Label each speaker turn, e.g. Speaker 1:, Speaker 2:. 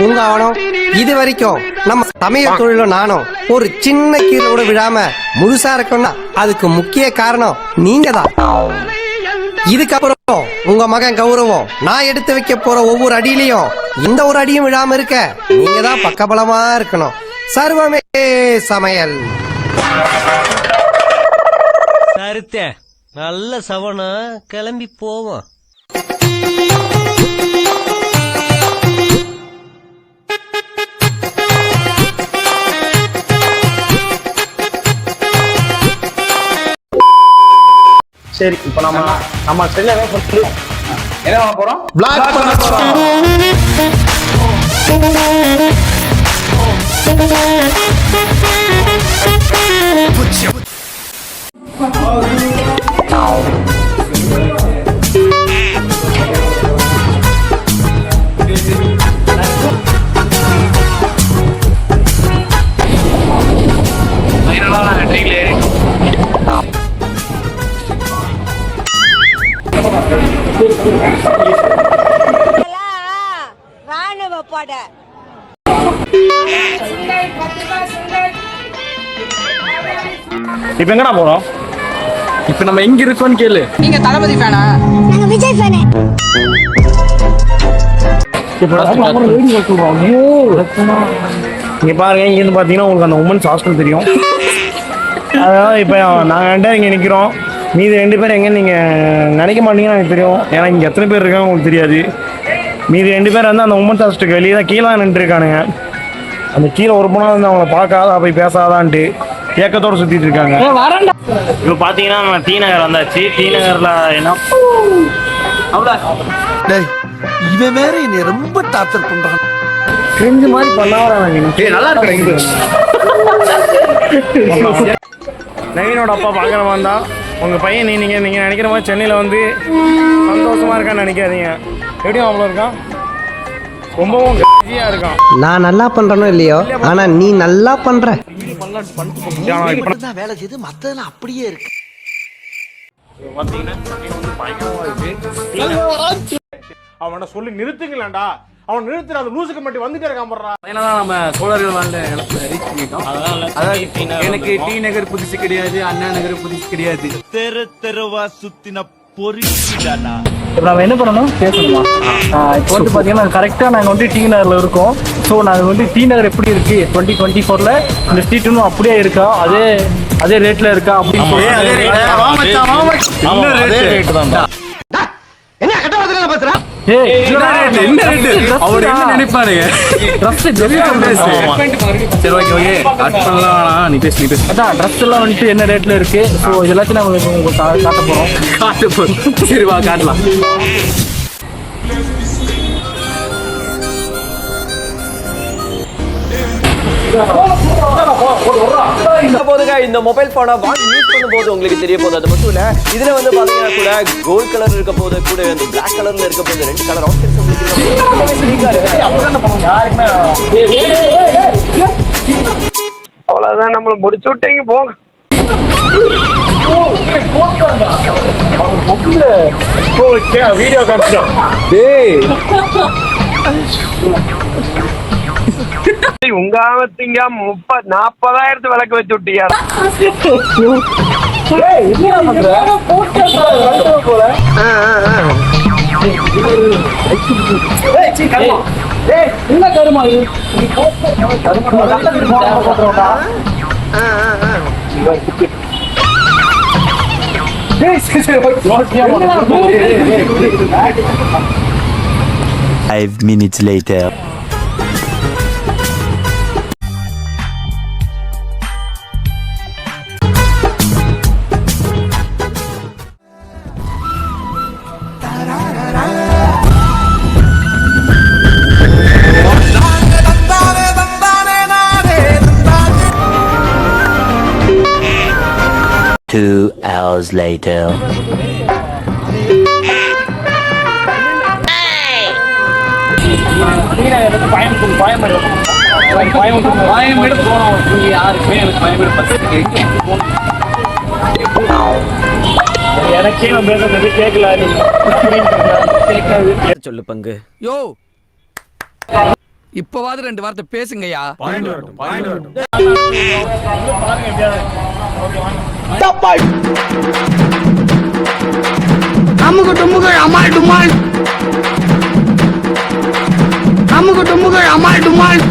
Speaker 1: உங்க அவனும் இது வரைக்கும் நம்ம சமையல் தொழில நானும் ஒரு சின்ன கீரோட விழாம முழுசா இருக்கணும்னா அதுக்கு முக்கிய காரணம் நீங்க தான். இதுக்கப்புறம் உங்க மகன் கௌரவம் நான் எடுத்து வைக்க போற ஒவ்வொரு அடியிலையும் இந்த ஒரு அடியும் விழாம இருக்க நீங்க தான் பக்கபலமா இருக்கணும். சர்வமே சமையல்.
Speaker 2: சருத்தே நல்ல சவனா கிளம்பி போவோம்.
Speaker 3: சரி, இப்போ நம்ம செல்ல என்ன பண்ண போறோம்?
Speaker 4: பிளாக் பண்ண போறோம்.
Speaker 5: ராணுவ பட
Speaker 3: இப்ப எங்கடா போறோம்? இப்ப நம்ம எங்க இருக்கோம்னு கேளு.
Speaker 6: நீங்க தளபதி ஃபேனா?
Speaker 5: நாங்க விஜய் ஃபேனே.
Speaker 3: இங்க பாருங்க, இங்க இருந்து பாத்தீங்கன்னா உங்களுக்கு அந்த உமன்ஸ் ஹாஸ்டல் தெரியும். அதாவது இப்ப நாங்க இங்க நிக்கிறோம். மீதி 2 பேர் எங்க நீங்க நினைக்க மாட்டீங்கன்னு எனக்கு தெரியும். ஏன்னா இங்க எத்தனை பேர் இருக்காங்க உங்களுக்கு தெரியாது. மீதி 2 பேர் வந்து அந்த உமன்ஸ் ஹாஸ்டலுக்கு வெளியே தான் கீழே நின்று இருக்கானுங்க. அந்த கீழே ஒரு பொண்ணா வந்து அவங்கள பார்க்காதா போய் பேசாதான்ட்டு ஏக்கத்தோட சுத்திட்டு இருக்காங்க. இப்ப பாத்தீங்கன்னா நம்ம டி நகர் வந்தாச்சு. டி நகர்ல என்ன
Speaker 4: இவன் வேற என்னை ரொம்ப டார்ச்சர் பண்றான்.
Speaker 3: கிரிஞ்சு மாதிரி பண்ணாவா
Speaker 4: நல்லா இருக்கு.
Speaker 3: நவீனோட அப்பா பார்க்குற மாதிரி தான் உங்க பையன். நீங்க நினைக்கிற மாதிரி சென்னையில வந்து சந்தோஷமா இருக்கான்னு நினைக்காதீங்க. எப்படியும் அவ்வளோ இருக்கான், ரொம்பவும் ஈஸியா இருக்கான்.
Speaker 1: நான் நல்லா பண்றனோ இல்லையோ, ஆனா நீ நல்லா பண்ற.
Speaker 4: வேலை செய்து மத்ததெல்லாம் அப்படியே இருக்கு.
Speaker 3: அவனை சொல்லி நிறுத்துங்களேன்டா. அவன் நிறுத்துற அந்த லூசுக்கு மட்டும் வந்துட்டே இருக்கான் போடுறா.
Speaker 6: நம்ம சோழர்கள் வாழ்ந்த இடத்துல ரீச் பண்ணிட்டோம். அதாவது எனக்கு டி நகர் புதுசு கிடையாது, அண்ணா நகர் புதுசு கிடையாது.
Speaker 2: தெருவா சுத்தின பொறிக்கிட்டானா.
Speaker 3: இப்போ நம்ம என்ன பண்ணணும் பேசணுமா? இப்போ வந்து பார்த்தீங்கன்னா கரெக்டாக நாங்கள் வந்து டி நகரில் இருக்கோம். ஸோ நாங்கள் வந்து டி நகர் எப்படி இருக்கு 2024 இந்த ஸ்ட்ரீட்டும் அப்படியே இருக்கா, அதே ரேட்ல இருக்கா அப்படின்னு சொல்லி
Speaker 1: என்ன கட்ட வார்த்தை பேசுற?
Speaker 3: என்ன ரேட்ல இருக்கு எல்லாத்தையும் நம்ம காட்ட போறோம்.
Speaker 6: சரி வா காட்டலாம்.
Speaker 7: இந்த மொபைல் போனை வாங்கி யூஸ் பண்ணும்போது உங்களுக்கு தெரிய போகுது. அது மட்டும் இல்ல, இதுல வந்து பாத்தீங்கன்னா கூட கோல்ட் கலர் இருக்க போது, கூட வந்து பிளாக் கலர்ல இருக்க போது, 2 கலர் ஆப்ஷன்ஸ் உங்களுக்கு அவ்வளவுதான். நம்மள முடிச்சு விட்டீங்க போங்க. வீடியோ காமிச்சோம். உங்க ஆபத்திங்க 30,000-40,000 விளக்கு வச்சு விட்டீங்க.
Speaker 8: Five minutes later. Two hours later.
Speaker 7: சொல்லு பங்கு.
Speaker 6: யோ
Speaker 4: இப்பவாது 2 வார்த்தை பேசுங்கய்யா. அமுகு டுமுகு அமால் டுமால். அமுகு டுமுகு அமால் டுமால்.